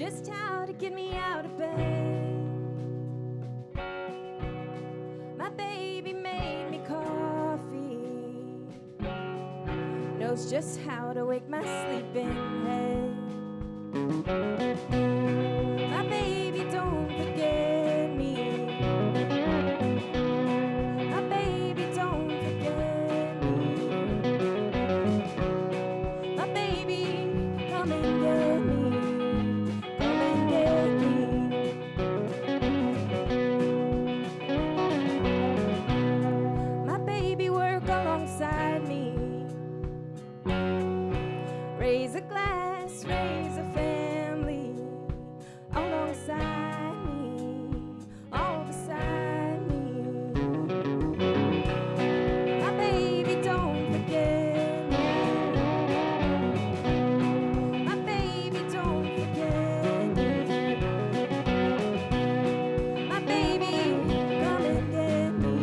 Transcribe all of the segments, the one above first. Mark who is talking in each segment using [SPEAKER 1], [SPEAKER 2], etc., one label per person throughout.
[SPEAKER 1] just how to get me out of bed. My baby made me coffee, knows just how to wake my sleeping head. My baby don't forget me. My baby don't forget me. My baby, come and get me. Come and get me. My baby work alongside me. Raise a glass, raise a family. Alongside me, all beside me. My baby don't forget me. My baby don't forget me. My baby, come and get me.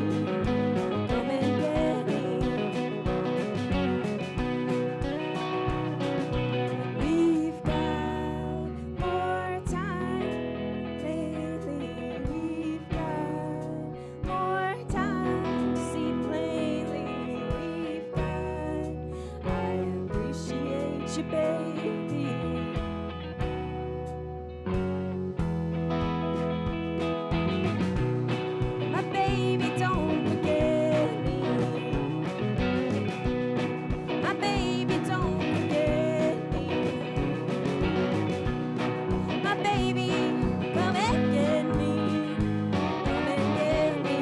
[SPEAKER 1] Come and get me. We've got more time lately. We've got more time to see plainly. We've got, I appreciate you, baby. My baby don't forget me. My baby don't forget me. My baby, come and get me. Come and get me.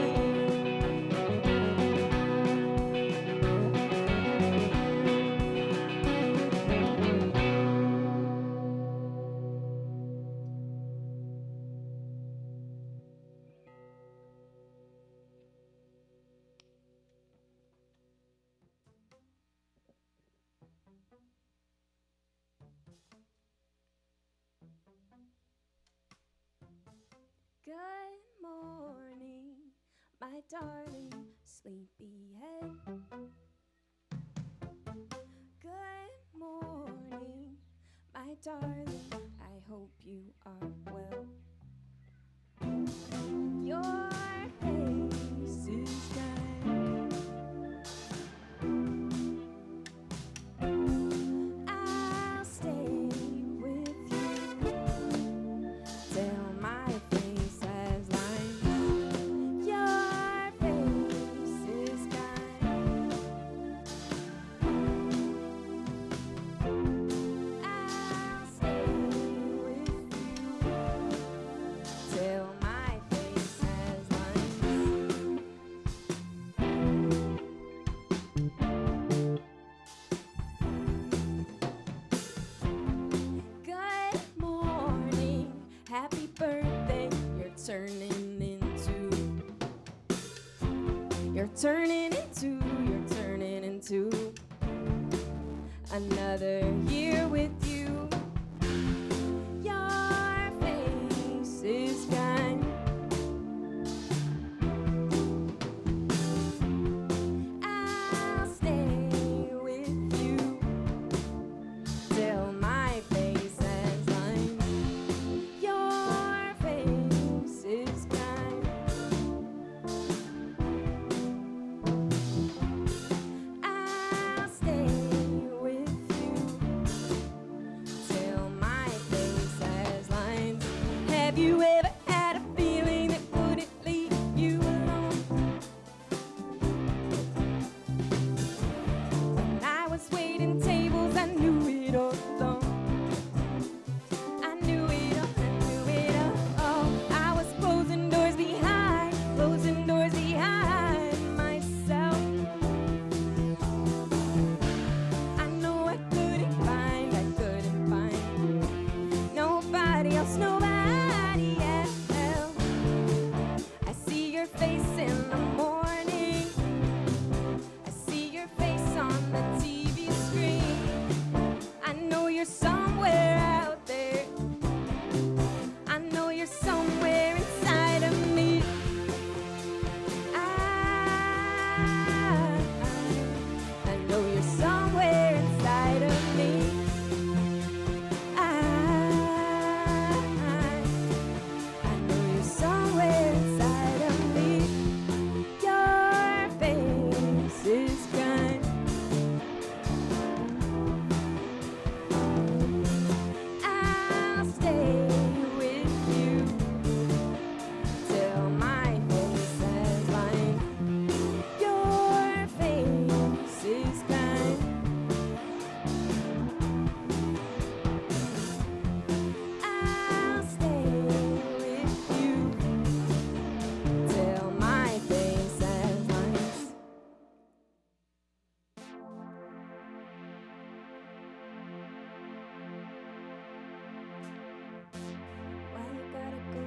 [SPEAKER 1] Good morning, my darling sleepyhead. Good morning, my darling, I hope you are well. Your face is kind. I'll stay with you till my face has lines. Your face is kind. I'll stay with you till my face has lines. Good morning, happy birthday. You're turning into another year with you. Your face is kind. I'll stay with you till my face has lines. Your face is kind. I'll stay with you till my face has lines. Have you ever had a feeling that wouldn't leave you alone? When I was waiting tables, I knew it all along. I knew it all, I knew it all. I was closing doors behind myself. I know I couldn't find nobody else, nobody else.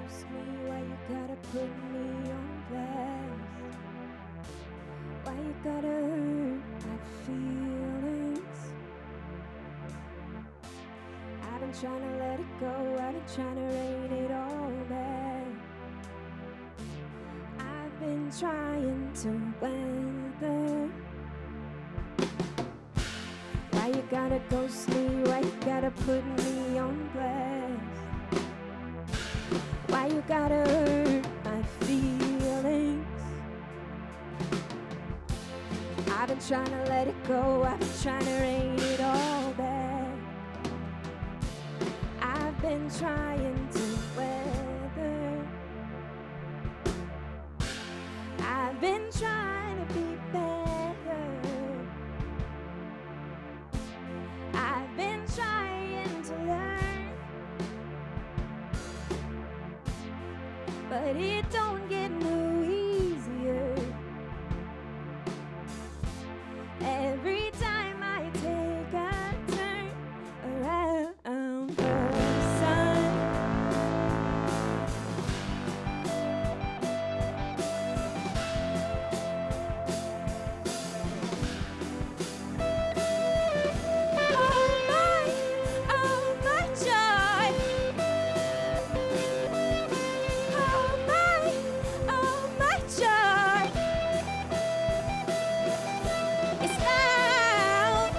[SPEAKER 1] ghost me? Why you gotta put me on blast? Why you gotta hurt my feelings? I've been trying to let it go, I've been trying to rein it all back. I've been trying to weather. Why you gotta ghost me? Why you gotta put me on blast? Why you gotta hurt my feelings? I've been trying to let it go, I've been trying to rein it all back. I've been trying to weather. I've been trying to be better. I've been trying to learn, but it don't get no easier. Every time I take a turn around the sun, oh my joy, oh my joy. It's loud,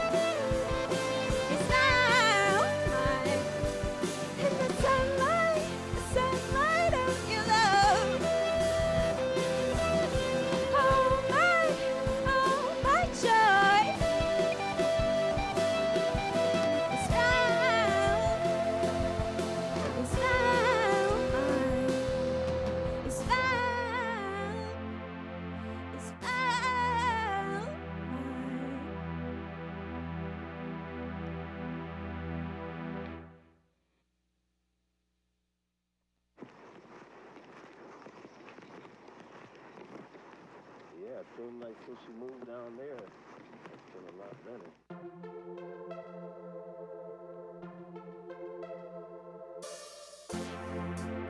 [SPEAKER 1] in the sunlight of your love. Oh my joy. It's loud, it's loud, it's loud, it's loud.
[SPEAKER 2] Yeah, it seemed like since you moved down there, it's been a lot better.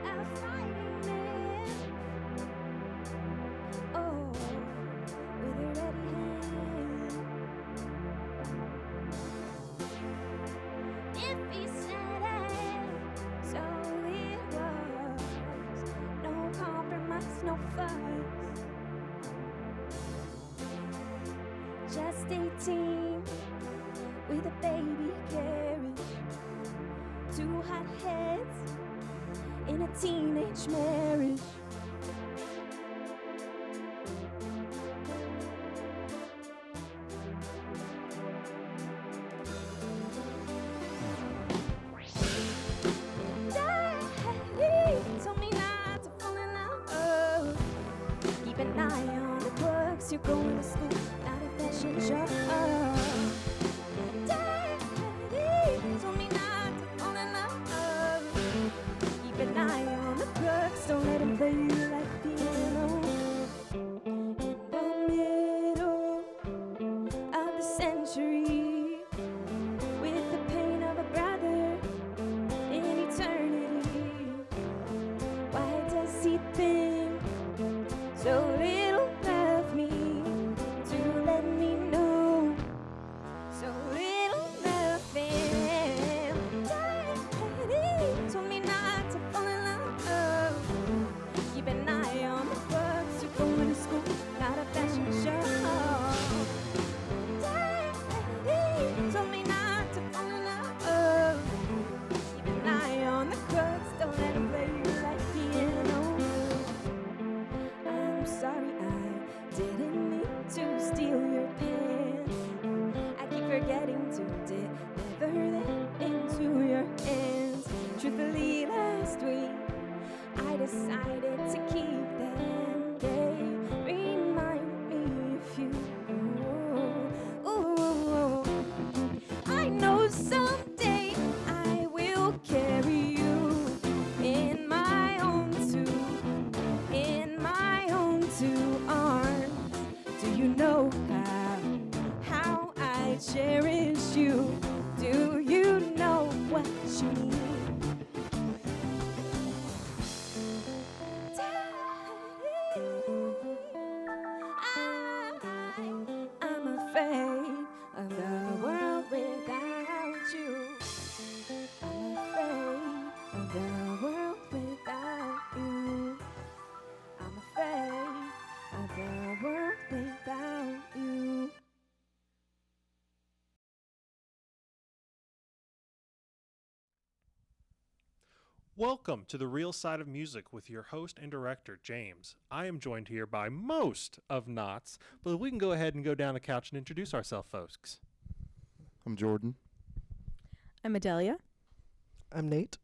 [SPEAKER 1] I'm fighting it. Oh, with a ready hand. If he said it, so it was. No compromise, no fuss. Just 18 with a baby carriage. Two hot heads in a teenage marriage. Daddy told me not to fall in love. Keep an eye on the books. You're going to school, not a fashion show. Daddy told me not to fall in love. Keep an eye on the books. Don't let him play you like piano. In the middle of the century, with the pain of a brother in eternity. Why does he think so little of me to let me know so little of him? Daddy told me not to fall in love. Keep an eye on the books. You're going to school, not a fashion show. Daddy told me not to fall in love. Keep an eye on the crooks. Don't let him play you like piano. I'm sorry, I didn't mean to steal your pants. I keep forgetting to deliver them into your hands. Truthfully, last week I decided to keep them. They remind me of you. Ooh. I know someday I will carry you in my own two arms. Do you know how I cherish you? Do you know what you mean?
[SPEAKER 3] Welcome to The Real Side of Music with your host and director, James. I am joined here by most of KNOTTS, but we can go ahead and go down the couch and introduce ourselves, folks.
[SPEAKER 4] I'm Jordan.
[SPEAKER 1] I'm Adelia.
[SPEAKER 5] I'm Nate.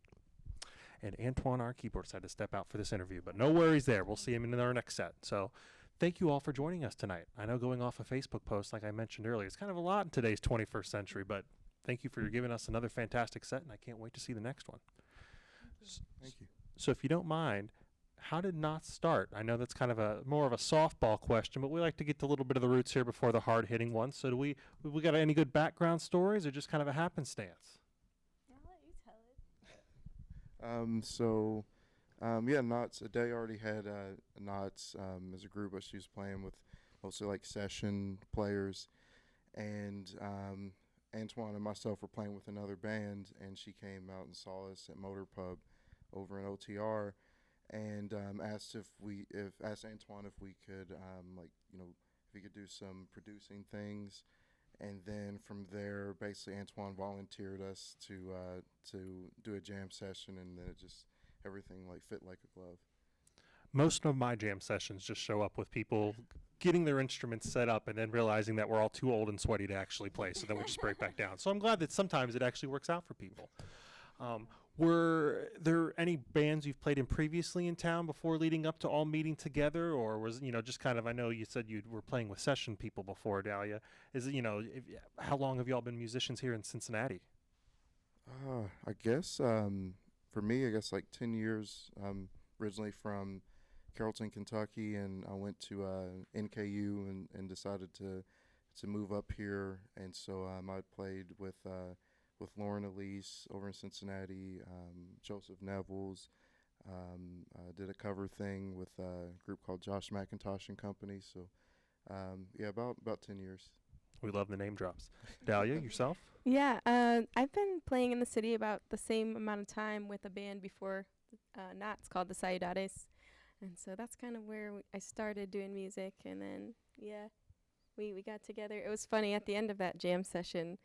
[SPEAKER 3] And Antoine, our keyboardist, had to step out for this interview, but no worries there. We'll see him in our next set. So thank you all for joining us tonight. I know going off a Facebook post, like I mentioned earlier, it's kind of a lot in today's 21st century, but thank you for giving us another fantastic set, and I can't wait to see the next one.
[SPEAKER 4] Thank you.
[SPEAKER 3] So if you don't mind, how did KNOTTS start? I know that's kind of more of a softball question, but we like to get to a little bit of the roots here before the hard-hitting ones. So do we got any good background stories or just kind of a happenstance?
[SPEAKER 1] I'll let you tell it.
[SPEAKER 4] KNOTTS. Ade already had KNOTTS as a group, but she was playing with mostly like session players, and Antoine and myself were playing with another band, and she came out and saw us at Motor Pub over in OTR, and asked Antoine if we could if he could do some producing things, and then from there basically Antoine volunteered us to do a jam session, and then it just everything like fit like a glove.
[SPEAKER 3] Most of my jam sessions just show up with people getting their instruments set up and then realizing that we're all too old and sweaty to actually play, so then we just break back down. So I'm glad that sometimes it actually works out for people. Were there any bands you've played in previously in town before leading up to all meeting together, or was just kind of, I know you said you were playing with session people before, Dahlia. Is it, how long have you all been musicians here in Cincinnati?
[SPEAKER 4] I guess for me, I guess like 10 years. Originally from Carrollton, Kentucky, and I went to NKU and decided to move up here, and so I played with Lauren Elise over in Cincinnati, Joseph Neville's, did a cover thing with a group called Josh McIntosh and Company. So about 10 years.
[SPEAKER 3] We love the name drops. Dahlia, yourself?
[SPEAKER 1] Yeah, I've been playing in the city about the same amount of time with a band before KNOTTS called the Sayudades. And so that's kind of where I started doing music. And then, we got together. It was funny, at the end of that jam session,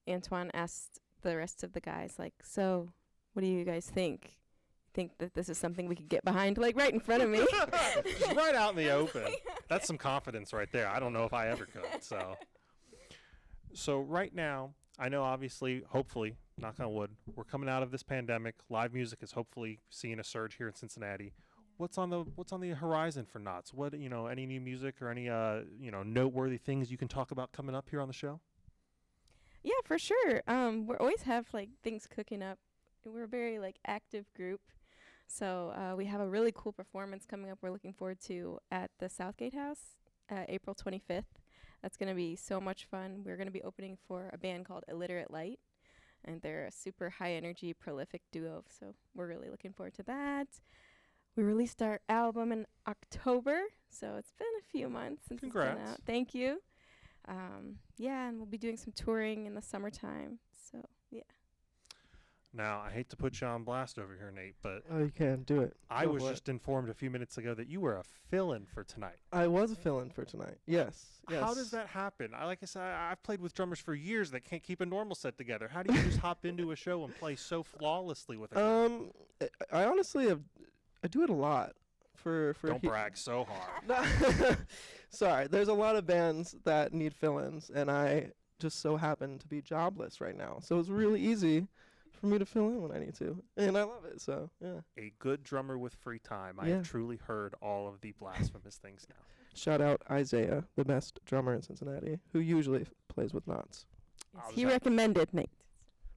[SPEAKER 1] Antoine asked the rest of the guys, like, so what do you guys think? Think that this is something we could get behind, like right in front of me?
[SPEAKER 3] Just right out in the open. That's some confidence right there. I don't know if I ever could. So right now, I know obviously, hopefully, knock on wood, we're coming out of this pandemic. Live music is hopefully seeing a surge here in Cincinnati. What's on the horizon for KNOTTS? What, any new music or any noteworthy things you can talk about coming up here on the show?
[SPEAKER 1] Yeah, for sure. We always have like things cooking up. We're a very like active group. So we have a really cool performance coming up we're looking forward to at the Southgate House, April 25th. That's going to be so much fun. We're going to be opening for a band called Illiterate Light, and they're a super high-energy, prolific duo, so we're really looking forward to that. We released our album in October, so it's been a few months since it's been out.
[SPEAKER 3] Congrats.
[SPEAKER 1] Thank you. And we'll be doing some touring in the summertime, so yeah.
[SPEAKER 3] Now, I hate to put you on blast over here, Nate, but
[SPEAKER 5] Oh, you can do it.
[SPEAKER 3] I
[SPEAKER 5] Go
[SPEAKER 3] was
[SPEAKER 5] for it.
[SPEAKER 3] just informed a few minutes ago that you were a fill-in for tonight.
[SPEAKER 5] I was a fill-in for tonight. Yes.
[SPEAKER 3] How does that happen? Like I said, I've played with drummers for years that can't keep a normal set together. How do you just hop into a show and play so flawlessly with it?
[SPEAKER 5] I honestly I do it a lot. For
[SPEAKER 3] Don't brag so hard.
[SPEAKER 5] No. Sorry, there's a lot of bands that need fill-ins, and I just so happen to be jobless right now. So it's really easy for me to fill in when I need to, and I love it. So yeah.
[SPEAKER 3] A good drummer with free time. I
[SPEAKER 5] Yeah.
[SPEAKER 3] have truly heard all of the blasphemous things now.
[SPEAKER 5] Shout out Isaiah, the best drummer in Cincinnati, who usually plays with KNOTTS,
[SPEAKER 1] Yes,
[SPEAKER 3] I'll
[SPEAKER 1] he
[SPEAKER 3] just have-
[SPEAKER 1] recommended Nate.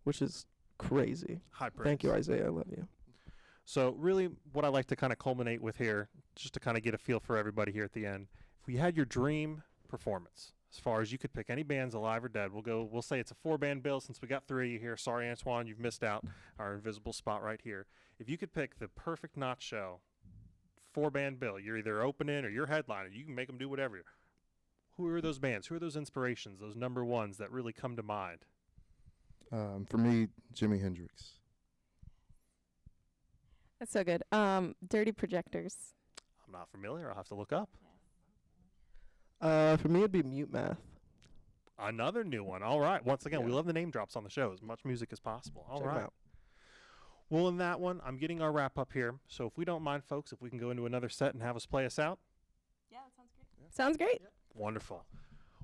[SPEAKER 5] which is crazy.
[SPEAKER 3] High praise.
[SPEAKER 5] Thank you, Isaiah. I love you.
[SPEAKER 3] So really what I like to kind of culminate with here, just to kind of get a feel for everybody here at the end, if we had your dream performance, as far as you could pick any bands alive or dead, we'll say it's a 4-band bill since we got 3 of you here. Sorry, Antoine, you've missed out our invisible spot right here. If you could pick the perfect KNOTTS show, 4-band bill, you're either opening or you're headlining, you can make them do whatever. Who are those bands? Who are those inspirations, those number ones that really come to mind?
[SPEAKER 4] For me, Jimi Hendrix.
[SPEAKER 1] That's so good. Dirty Projectors.
[SPEAKER 3] I'm not familiar. I'll have to look up.
[SPEAKER 5] For me, it'd be Mute Math.
[SPEAKER 3] Another new one. All right. Once again, we
[SPEAKER 5] Yeah.
[SPEAKER 3] love the name drops on the show. As much music as possible. All
[SPEAKER 5] Check 'em
[SPEAKER 3] right.
[SPEAKER 5] out.
[SPEAKER 3] Well, in that one, I'm getting our wrap up here. So if we don't mind, folks, if we can go into another set and have us play us out.
[SPEAKER 1] Yeah, that sounds great. Sounds great.
[SPEAKER 3] Wonderful.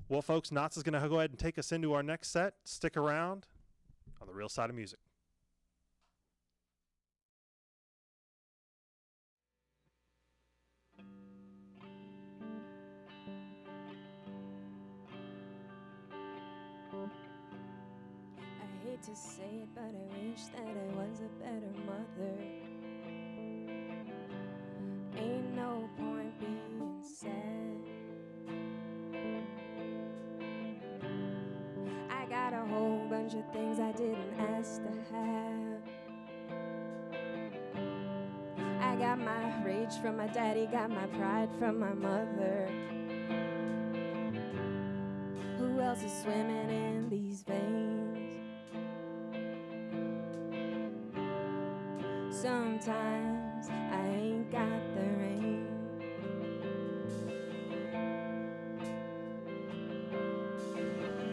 [SPEAKER 3] Well, folks, KNOTTS is going to go ahead and take us into our next set. Stick around on The Real Side of Music.
[SPEAKER 1] I hate to say it, but I wish that I was a better mother. Ain't no point being sad. I got a whole bunch of things I didn't ask to have. I got my rage from my daddy, got my pride from my mother. Who else is swimming in these veins? Sometimes I ain't got the rain.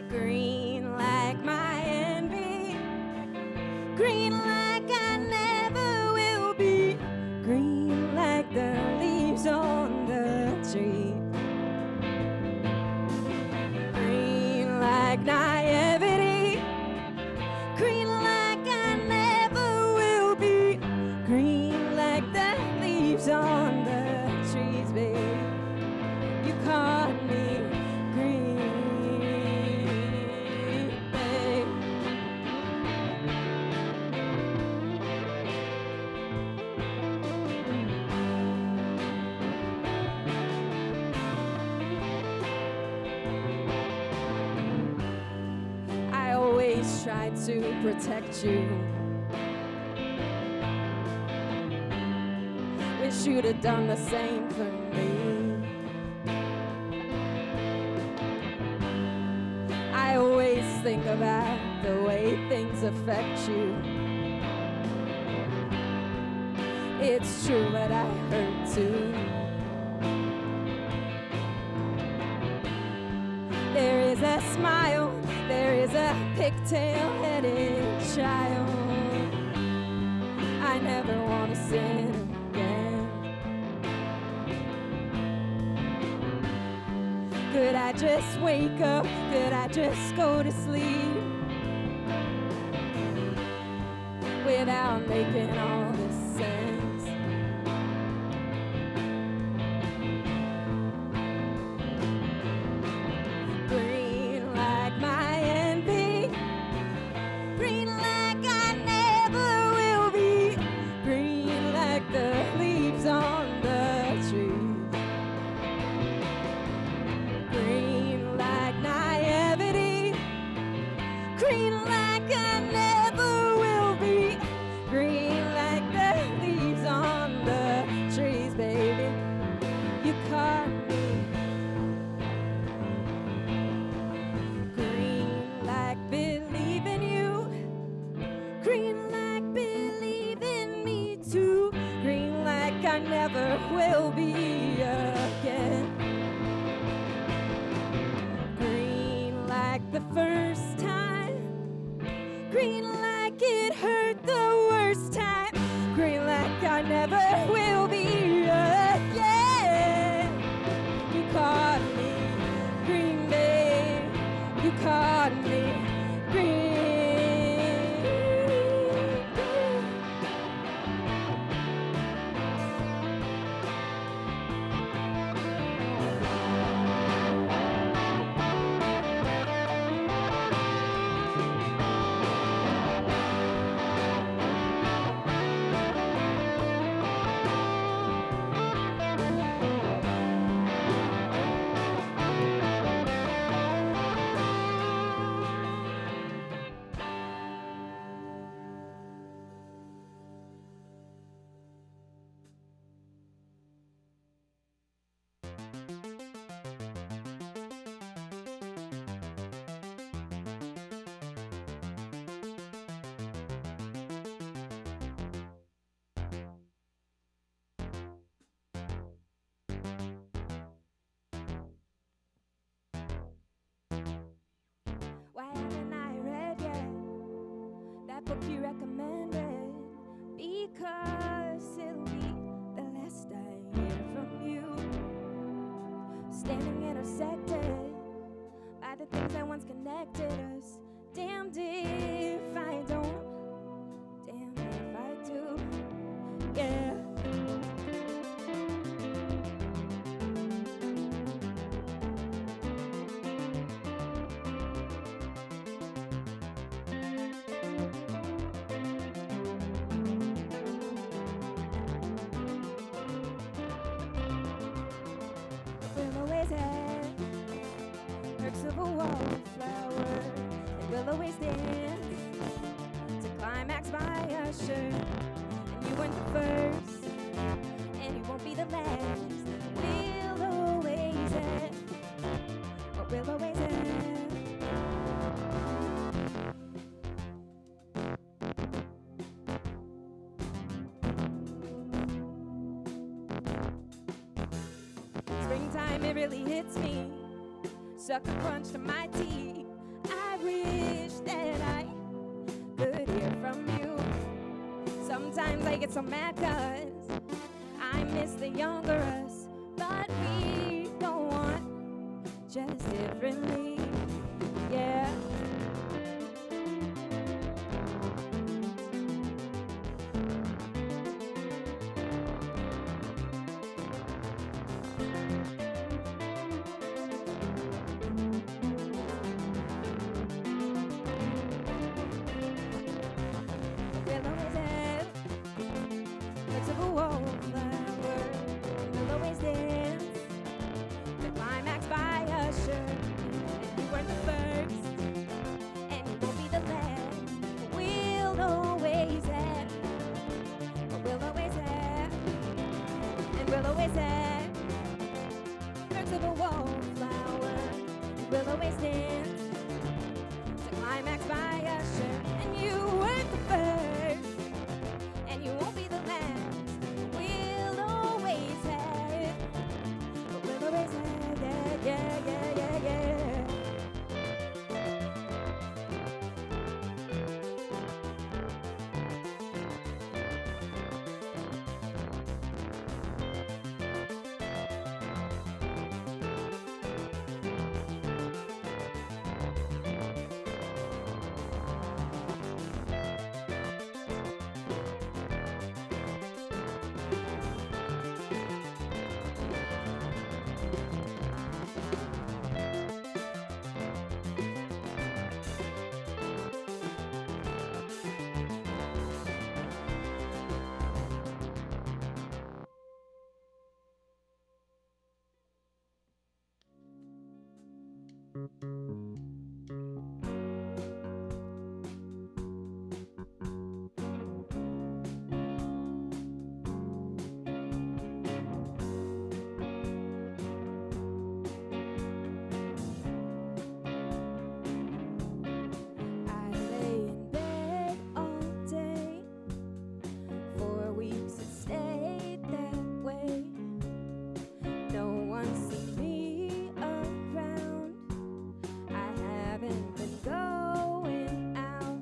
[SPEAKER 1] Green like my envy, green like I never will be, green like the leaves on the tree, green like naivety, green like I never will be, green like the leaves on the trees, babe. You caught me green, babe. I always tried to protect you. Wish you'd have done the same for me. I always think about the way things affect you. It's true, but I hurt too. There is a smile, there is a pigtail-headed child. I never want to sin again. Could I just wake up? Could I just go to sleep without making all this sense? Green like my envy, green like I never will be, green like the leaves on the tree, green like naivety, green like I never will be, green like the leaves on the trees, baby. You caught me. Green like believe in you, green like believe in me too, green like I never will be again, green like the first time, green like it hurt the worst time, green like I never will be again. You caught me, green babe. You caught me, green. Why haven't I read yet that book you recommended? 'cause it'll be the last I hear from you. Standing intersected by the things that once connected us. Damned if I don't, damned if I do. Yeah. We'll always have perks of a wallflower, and we'll always dance to climax by a shirt. And you weren't the first, and you won't be the last. We'll always have what we'll always have. Springtime, it really hits me. Sucker punch to my teeth. I wish that I could hear from you. Sometimes I get so mad 'cause I miss the younger us, but we go on just differently. Yeah. We'll always have perks of a wallflower. We'll always dance to climax by a shirt. And you weren't the first, and you won't be the last. We'll always have what we'll always have, and we'll always have perks of a wallflower. We'll always dance to climax by a shirt. And you weren't the first, and you won't be the last. We'll always have what we'll always have. Yeah, yeah, yeah, yeah, yeah. I lay in bed all day. For weeks it stayed that way. No one seen me around. I haven't been going out.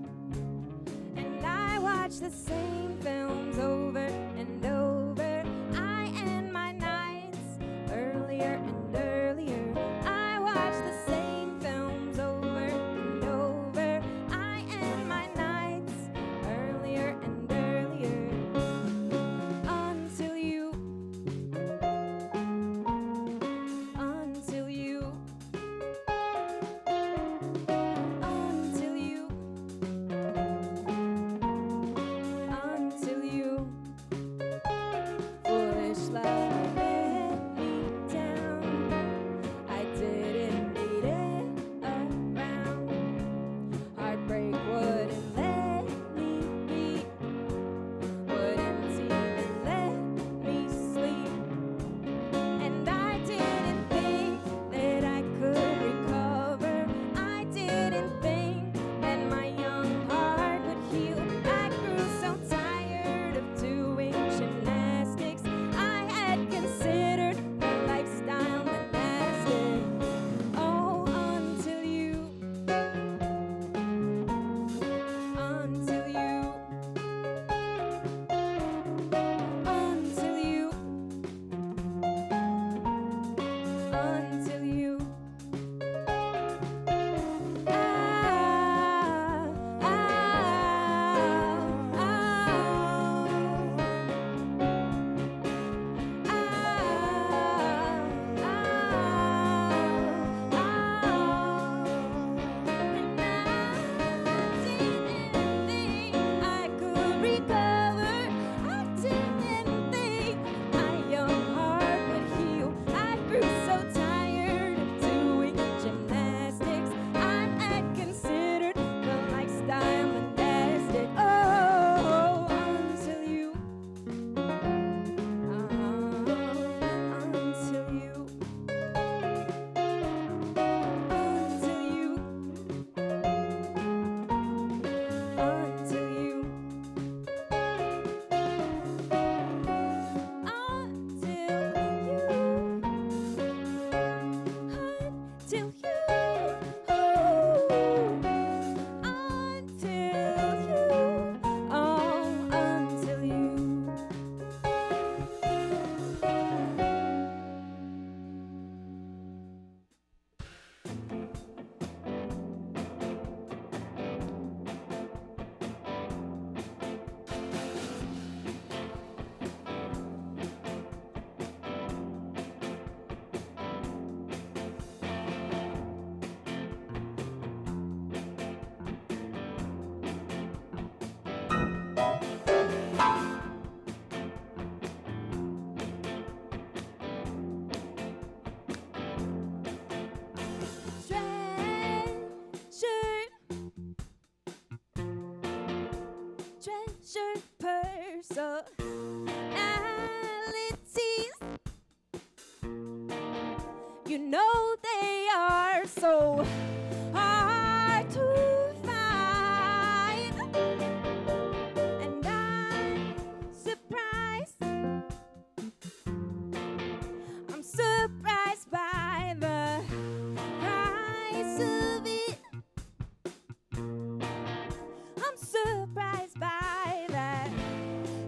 [SPEAKER 1] And I watch the same films over and over. I end my nights earlier and earlier. I watch the same films over and over. I end my nights earlier and earlier. Until you, until you, until you, until you, until you, personalities. You know they are so hard to find, and I'm surprised. I'm surprised by the price of it. I'm surprised by that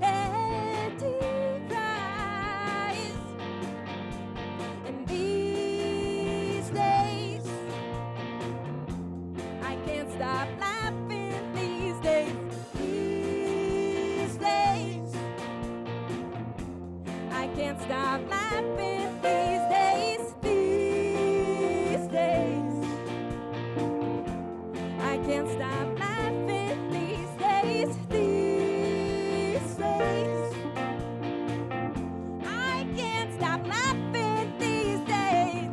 [SPEAKER 1] empty price. And these days, I can't stop laughing. These days, I can't stop laughing. These days, I can't stop laughing. These days, I can't stop laughing. These days.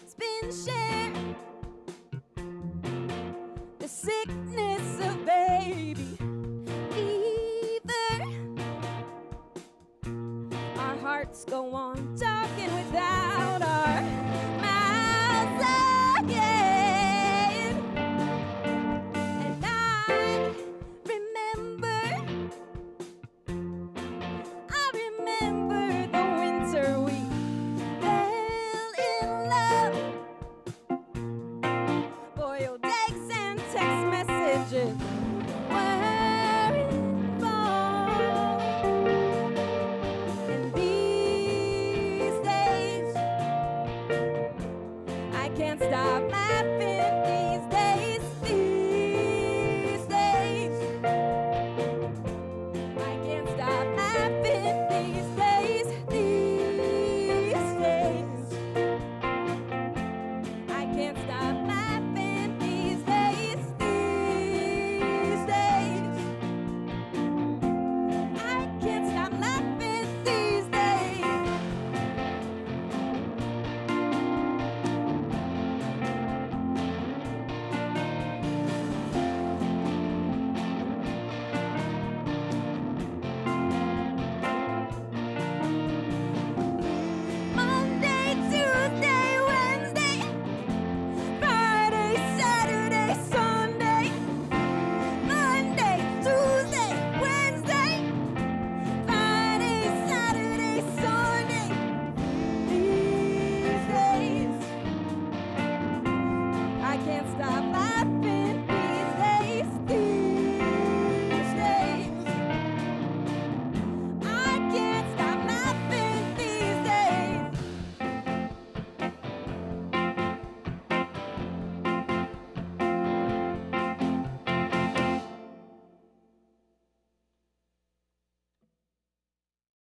[SPEAKER 1] It's been shared, the sickness of baby fever. Our hearts go on